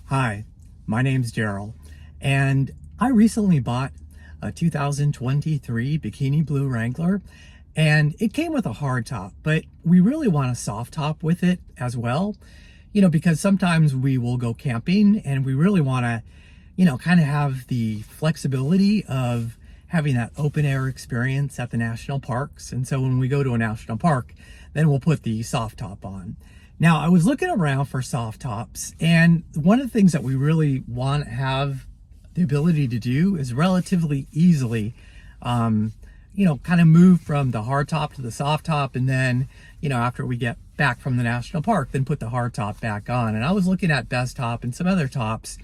Hi, my name's Daryl, and I recently bought a 2023 Bikini Blue Wrangler, and it came with a hard top, but we really want a soft top with it as well, because sometimes we will go camping and we really want to, kind of have the flexibility of having that open air experience at the national parks. And so when we go to a national park, then we'll put the soft top on. Now, I was looking around for soft tops, and one of the things that we really want to have the ability to do is relatively easily, kind of move from the hard top to the soft top, and then, after we get back from the national park, then put the hard top back on. And I was looking at Best Top and some other tops,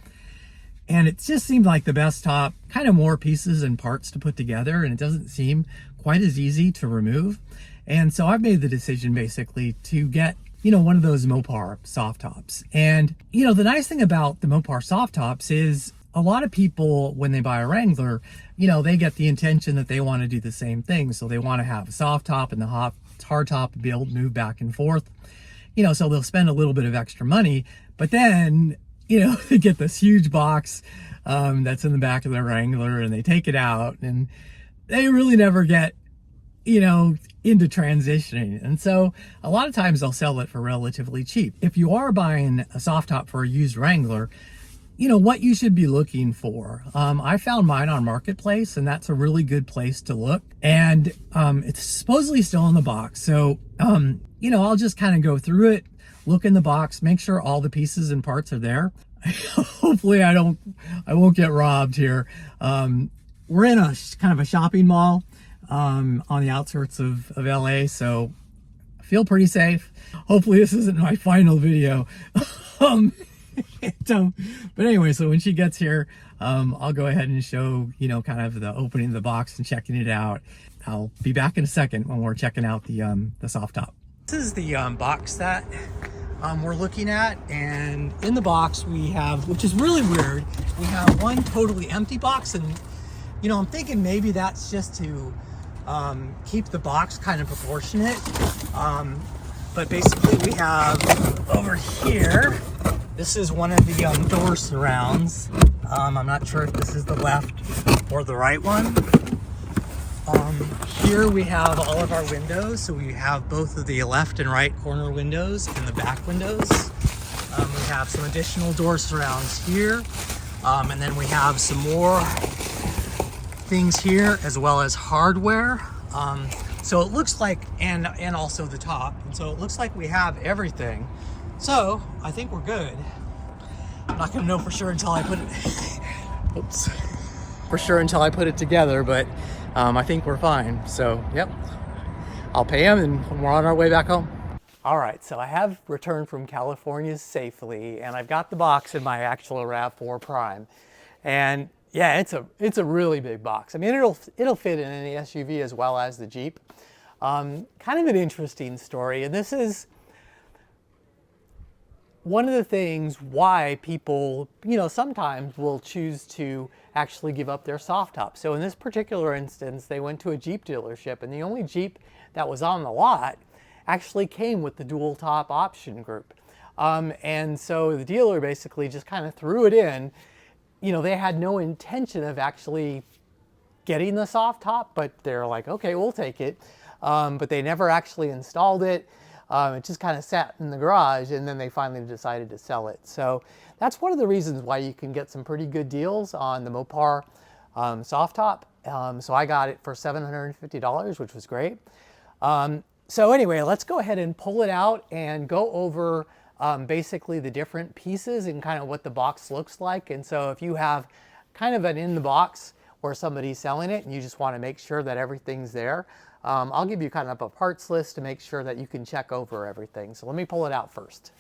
and it just seemed like the Best Top, kind of more pieces and parts to put together, and it doesn't seem quite as easy to remove. And so I've made the decision basically to get one of those Mopar soft tops. And, the nice thing about the Mopar soft tops is a lot of people, when they buy a Wrangler, they get the intention that they want to do the same thing. So they want to have a soft top and the hard top be able to move back and forth, so they'll spend a little bit of extra money, but then, they get this huge box that's in the back of their Wrangler, and they take it out and they really never get into transitioning. And so a lot of times they'll sell it for relatively cheap. If you are buying a soft top for a used Wrangler, what you should be looking for. I found mine on Marketplace, and that's a really good place to look. And it's supposedly still in the box. So, I'll just kind of go through it, look in the box, make sure all the pieces and parts are there. Hopefully I won't get robbed here. We're in a kind of a shopping mall on the outskirts of LA, so I feel pretty safe. Hopefully this isn't my final video. But anyway, so when she gets here, I'll go ahead and show, kind of the opening of the box and checking it out. I'll be back in a second when we're checking out the soft top. This is the box that we're looking at, and in the box we have, which is really weird, we have one totally empty box, and I'm thinking maybe that's just to keep the box kind of proportionate. But basically we have over here, this is one of the door surrounds. I'm not sure if this is the left or the right one. Here we have all of our windows. So we have both of the left and right corner windows and the back windows. We have some additional door surrounds here. And then we have some more things here, as well as hardware. So it looks like, and also the top. And so it looks like we have everything. So I think we're good. I'm not gonna know for sure until I put it, oops, for sure until I put it together, but I think we're fine. So, yep, I'll pay him and we're on our way back home. All right, so I have returned from California safely, and I've got the box in my actual RAV4 Prime. And yeah, it's a really big box. I mean, it'll fit in any SUV as well as the Jeep. Kind of an interesting story, and this is one of the things why people, sometimes will choose to actually give up their soft top. So in this particular instance, they went to a Jeep dealership, and the only Jeep that was on the lot actually came with the dual top option group. And so the dealer basically just kind of threw it in. They had no intention of actually getting the soft top, but they're like, okay, we'll take it. But they never actually installed it. It just kind of sat in the garage, and then they finally decided to sell it. So that's one of the reasons why you can get some pretty good deals on the Mopar soft top. So I got it for $750, which was great. So anyway, let's go ahead and pull it out and go over basically the different pieces and kind of what the box looks like. And so if you have kind of an in the box or somebody's selling it and you just want to make sure that everything's there, I'll give you kind of a parts list to make sure that you can check over everything. So let me pull it out first.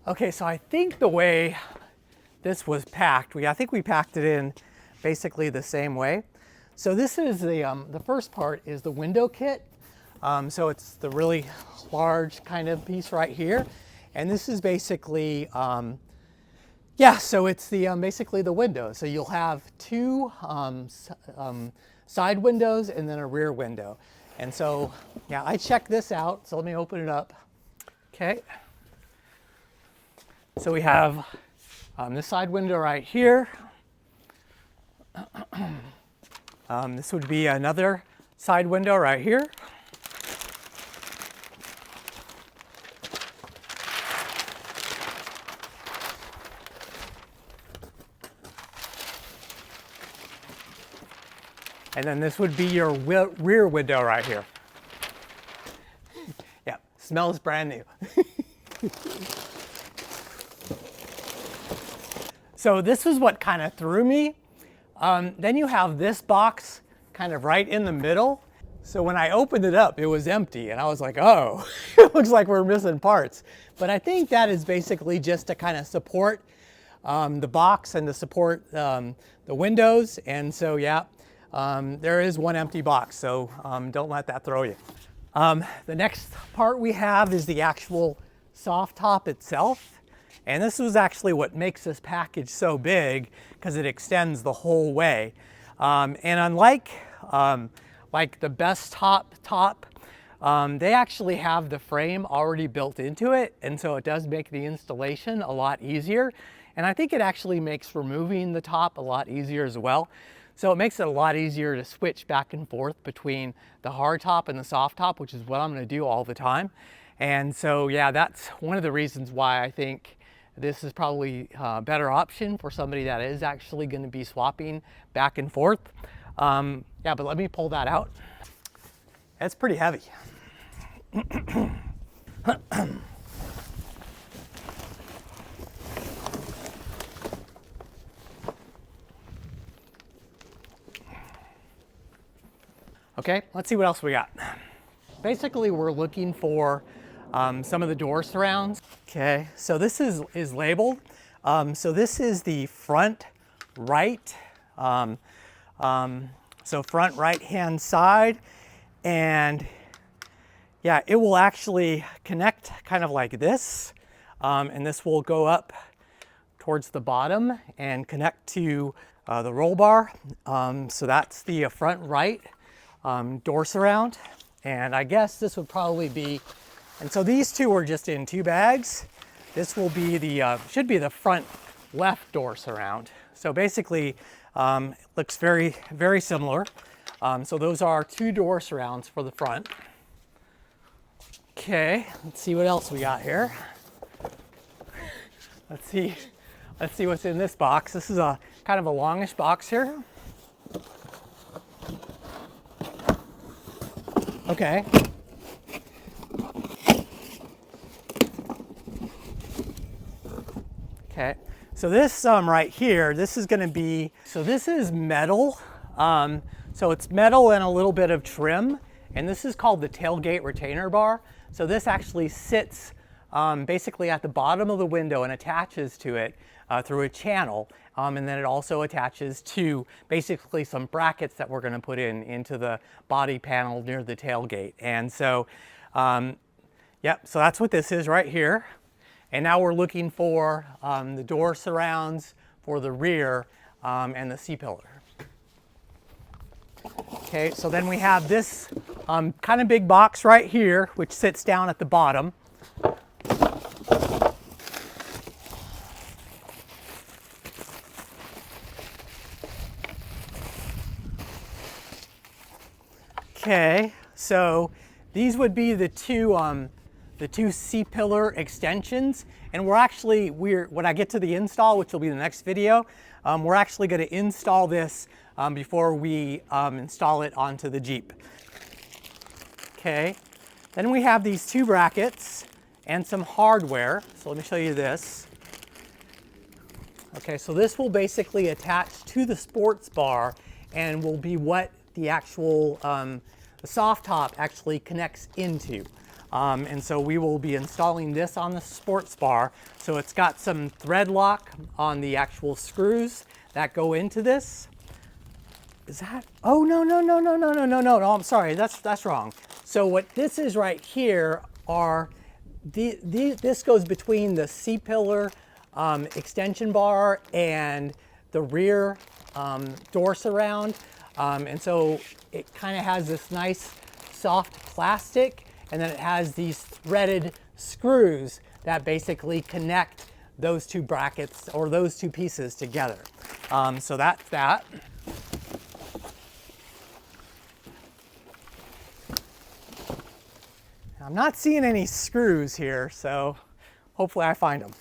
Okay, so I think the way this was packed, I think we packed it in basically the same way. So this is the first part is the window kit. So it's the really large kind of piece right here. And this is basically, yeah, so it's the basically the window. So you'll have two side windows and then a rear window. And so, yeah, I checked this out. So let me open it up. Okay. So we have this side window right here. This would be another side window right here. And then this would be your rear window right here. Yeah, smells brand new. So this is what kind of threw me. Then you have this box kind of right in the middle. So when I opened it up, it was empty. And I was like, oh, it looks like we're missing parts. But I think that is basically just to kind of support the box and to support the windows. And so, yeah, there is one empty box. So don't let that throw you. The next part we have is the actual soft top itself. And this was actually what makes this package so big, because it extends the whole way. And unlike like the Best top, they actually have the frame already built into it. And so it does make the installation a lot easier. And I think it actually makes removing the top a lot easier as well. So it makes it a lot easier to switch back and forth between the hard top and the soft top, which is what I'm going to do all the time. And so, yeah, that's one of the reasons why I think this is probably a better option for somebody that is actually going to be swapping back and forth. Yeah, but let me pull that out. It's pretty heavy. Okay, let's see what else we got. Basically, we're looking for some of the door surrounds. Okay, so this is labeled. So this is the front right. So front right hand side. And yeah, it will actually connect kind of like this. And this will go up towards the bottom and connect to the roll bar. So that's the front right door surround. And I guess this would probably be, and so these two are just in two bags. This will be the, should be the front left door surround. So basically, it looks very, very similar. So those are two door surrounds for the front. Okay, let's see what else we got here. Let's see what's in this box. This is a kind of a longish box here. Okay. Okay, so this right here, this is going to be, so this is metal. So it's metal and a little bit of trim, and this is called the tailgate retainer bar. So this actually sits basically at the bottom of the window and attaches to it through a channel. And then it also attaches to basically some brackets that we're going to put into the body panel near the tailgate. And so, yep, so that's what this is right here. And now we're looking for the door surrounds for the rear and the C-pillar. Okay, so then we have this kind of big box right here, which sits down at the bottom. Okay, so these would be the two C-pillar extensions, and when I get to the install, which will be the next video, we're actually going to install this before we install it onto the Jeep. Okay, then we have these two brackets and some hardware. So let me show you this. Okay, so this will basically attach to the sports bar and will be what the actual the soft top actually connects into. And so we will be installing this on the sports bar. So it's got some thread lock on the actual screws that go into this. Is that? Oh, no, no, no, no, no, no, no, no, no, I'm sorry, that's wrong. So what this is right here are, this goes between the C-pillar extension bar and the rear door surround. And so it kind of has this nice soft plastic, and then it has these threaded screws that basically connect those two brackets or those two pieces together. So that's that. I'm not seeing any screws here, so hopefully I find them.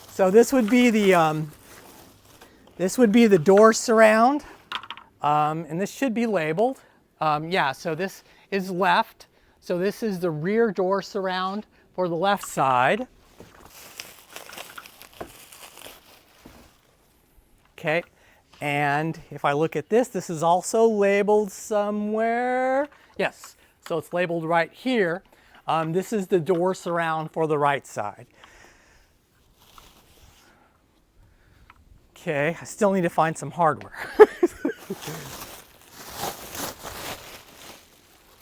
So this would be the door surround, and this should be labeled. Yeah, so this is left. So this is the rear door surround for the left side. Okay, and if I look at this, this is also labeled somewhere. Yes, so it's labeled right here. This is the door surround for the right side. Okay, I still need to find some hardware.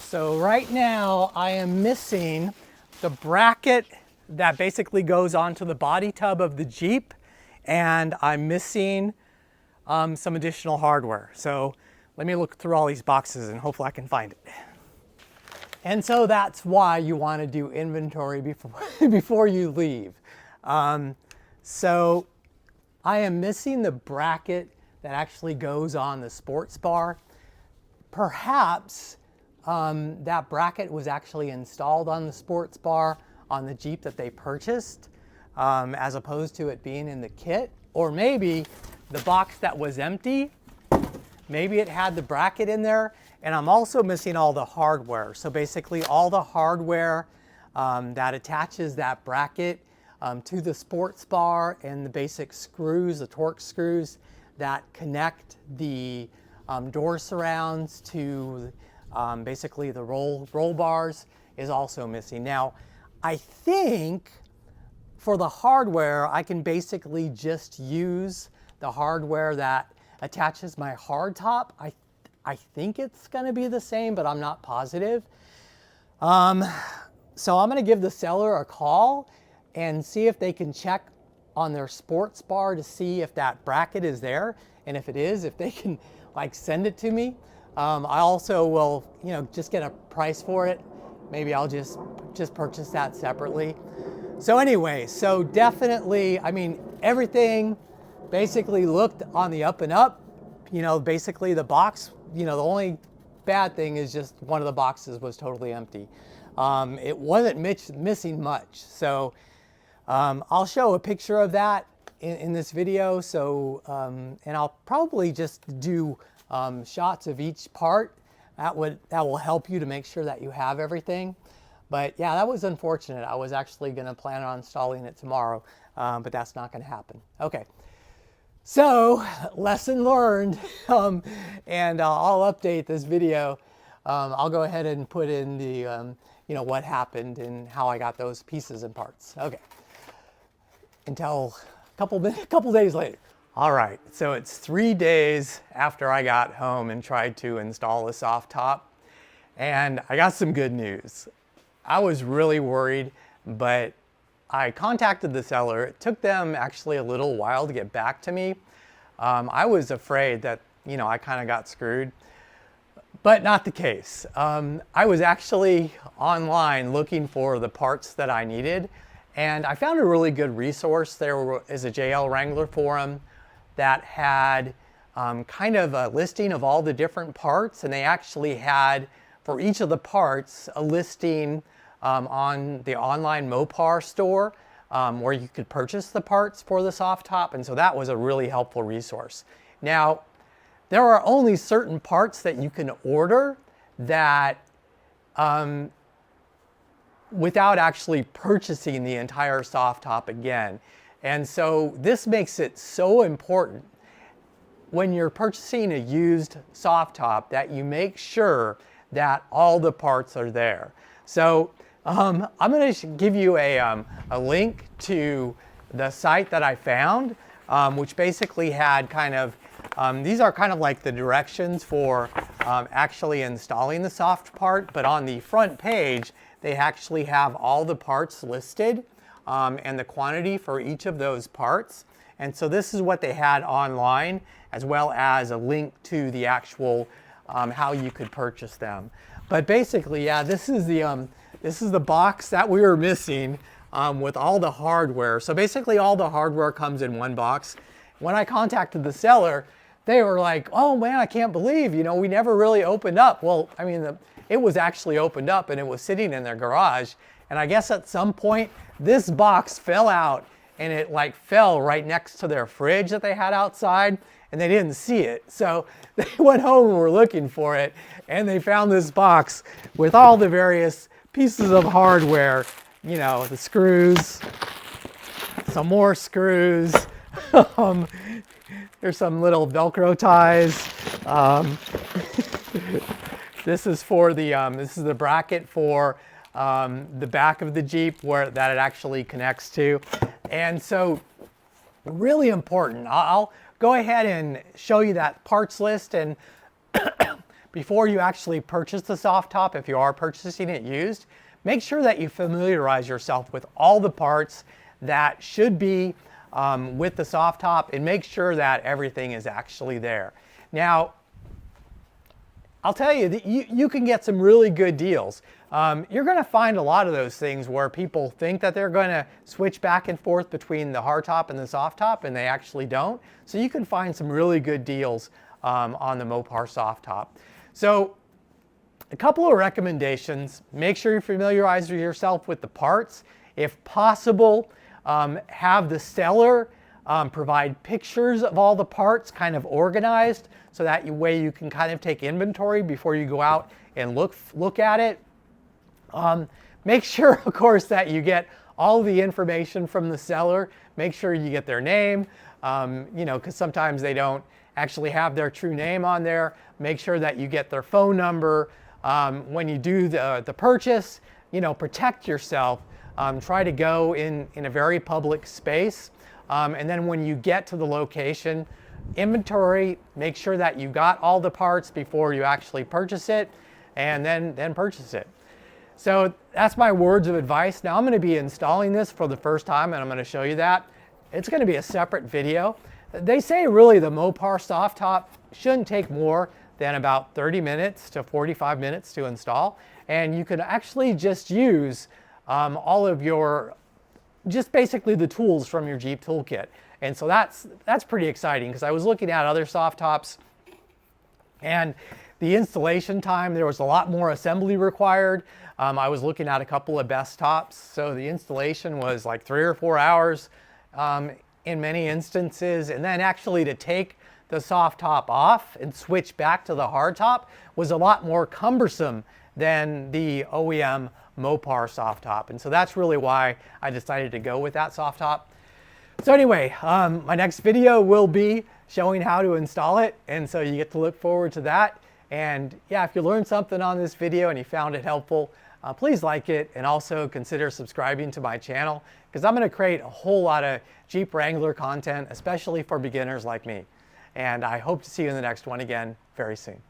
So right now I am missing the bracket that basically goes onto the body tub of the Jeep, and I'm missing some additional hardware. So let me look through all these boxes and hopefully I can find it. And so that's why you want to do inventory before you leave. So I am missing the bracket that actually goes on the sports bar. Perhaps that bracket was actually installed on the sports bar on the Jeep that they purchased, as opposed to it being in the kit. Or maybe the box that was empty, maybe it had the bracket in there. And I'm also missing all the hardware. So basically all the hardware that attaches that bracket to the sports bar, and the basic screws, the torque screws that connect the door surrounds to basically the roll bars is also missing. Now, I think for the hardware, I can basically just use the hardware that attaches my hardtop. I think it's gonna be the same, but I'm not positive. So I'm gonna give the seller a call and see if they can check on their sports bar to see if that bracket is there. And if it is, if they can like send it to me. I also will, just get a price for it. Maybe I'll just purchase that separately. So anyway, so definitely, I mean, everything basically looked on the up and up. Basically the box, the only bad thing is just one of the boxes was totally empty. It wasn't missing much. So I'll show a picture of that in this video. So, and I'll probably just do shots of each part. That will help you to make sure that you have everything. But yeah, that was unfortunate. I was actually gonna plan on installing it tomorrow, but that's not gonna happen. Okay. So, lesson learned, and I'll update this video. I'll go ahead and put in the, what happened and how I got those pieces and parts. Okay. Until a couple days later. All right, so it's 3 days after I got home and tried to install a soft top, and I got some good news. I was really worried, but I contacted the seller. It took them actually a little while to get back to me. I was afraid that, I kind of got screwed, but not the case. I was actually online looking for the parts that I needed, and I found a really good resource. There is a JL Wrangler forum that had kind of a listing of all the different parts, and they actually had, for each of the parts, a listing on the online Mopar store where you could purchase the parts for the soft top, and so that was a really helpful resource. Now, there are only certain parts that you can order that without actually purchasing the entire soft top again. And so this makes it so important when you're purchasing a used soft top that you make sure that all the parts are there. So I'm going to give you a link to the site that I found, which basically had kind of, these are kind of like the directions for actually installing the soft part, but on the front page, they actually have all the parts listed and the quantity for each of those parts. And so this is what they had online, as well as a link to the actual how you could purchase them. But basically, yeah, this is the box that we were missing with all the hardware. So basically all the hardware comes in one box. When I contacted the seller, they were like, oh man, I can't believe, we never really opened up. Well, I mean, it was actually opened up and it was sitting in their garage. And I guess at some point, this box fell out and it like fell right next to their fridge that they had outside, and they didn't see it. So they went home and were looking for it, and they found this box with all the various pieces of hardware, the screws, some more screws, there's some little Velcro ties. This is for this is the bracket for the back of the Jeep that it actually connects to. And so really important. I'll go ahead and show you that parts list, and before you actually purchase the soft top, if you are purchasing it used, make sure that you familiarize yourself with all the parts that should be with the soft top, and make sure that everything is actually there. Now, I'll tell you that you can get some really good deals. You're going to find a lot of those things where people think that they're going to switch back and forth between the hard top and the soft top, and they actually don't. So you can find some really good deals on the Mopar soft top. So a couple of recommendations: make sure you familiarize yourself with the parts. If possible, have the seller provide pictures of all the parts kind of organized, so that way you can kind of take inventory before you go out and look at it. Make sure, of course, that you get all the information from the seller. Make sure you get their name, because sometimes they don't actually have their true name on there. Make sure that you get their phone number. When you do the purchase, protect yourself. Try to go in a very public space. And then when you get to the location, inventory, make sure that you got all the parts before you actually purchase it, and then purchase it. So that's my words of advice. Now I'm going to be installing this for the first time, and I'm going to show you that. It's going to be a separate video. They say really the Mopar soft top shouldn't take more than about 30 minutes to 45 minutes to install. And you can actually just use all of just basically the tools from your Jeep toolkit. And so that's pretty exciting, because I was looking at other soft tops, and the installation time, there was a lot more assembly required. I was looking at a couple of best tops, so the installation was like 3 or 4 hours in many instances. And then actually to take the soft top off and switch back to the hard top was a lot more cumbersome than the OEM Mopar soft top. And so that's really why I decided to go with that soft top. So anyway, my next video will be showing how to install it, and so you get to look forward to that. And yeah, if you learned something on this video and you found it helpful, please like it, and also consider subscribing to my channel, because I'm going to create a whole lot of Jeep Wrangler content, especially for beginners like me. And I hope to see you in the next one again very soon.